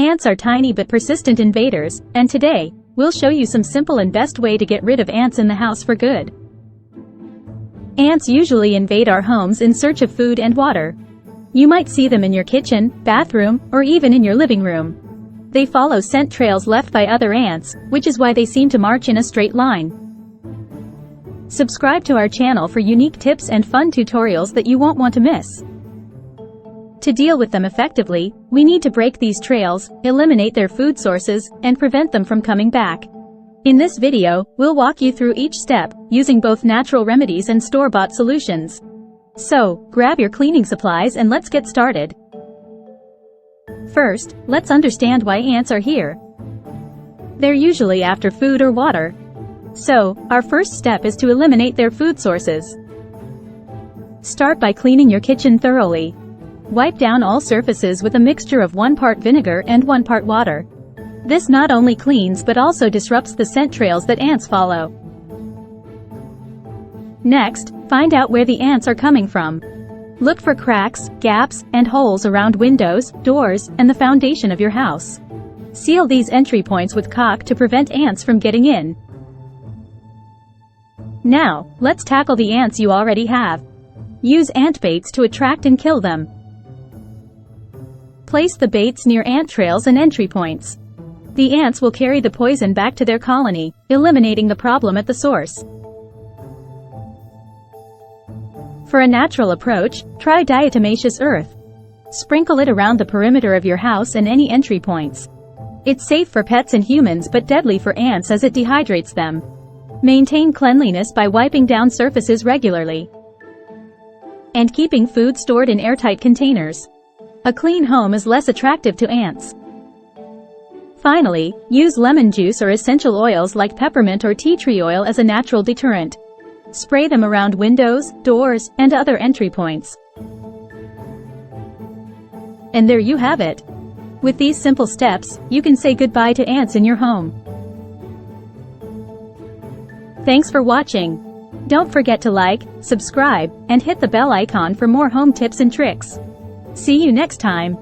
Ants are tiny but persistent invaders, and today, we'll show you some simple and best way to get rid of ants in the house for good. Ants usually invade our homes in search of food and water. You might see them in your kitchen, bathroom, or even in your living room. They follow scent trails left by other ants, which is why they seem to march in a straight line. Subscribe to our channel for unique tips and fun tutorials that you won't want to miss. To deal with them effectively, we need to break these trails, eliminate their food sources, and prevent them from coming back. In this video, we'll walk you through each step, using both natural remedies and store-bought solutions. So, grab your cleaning supplies and let's get started. First, let's understand why ants are here. They're usually after food or water. So, our first step is to eliminate their food sources. Start by cleaning your kitchen thoroughly. Wipe down all surfaces with a mixture of 1 part vinegar and 1 part water. This not only cleans but also disrupts the scent trails that ants follow. Next, find out where the ants are coming from. Look for cracks, gaps, and holes around windows, doors, and the foundation of your house. Seal these entry points with caulk to prevent ants from getting in. Now, let's tackle the ants you already have. Use ant baits to attract and kill them. Place the baits near ant trails and entry points. The ants will carry the poison back to their colony, eliminating the problem at the source. For a natural approach, try diatomaceous earth. Sprinkle it around the perimeter of your house and any entry points. It's safe for pets and humans but deadly for ants as it dehydrates them. Maintain cleanliness by wiping down surfaces regularly. And keeping food stored in airtight containers. A clean home is less attractive to ants. Finally, use lemon juice or essential oils like peppermint or tea tree oil as a natural deterrent. Spray them around windows, doors, and other entry points. And there you have it. With these simple steps, you can say goodbye to ants in your home. Thanks for watching. Don't forget to like, subscribe, and hit the bell icon for more home tips and tricks. See you next time.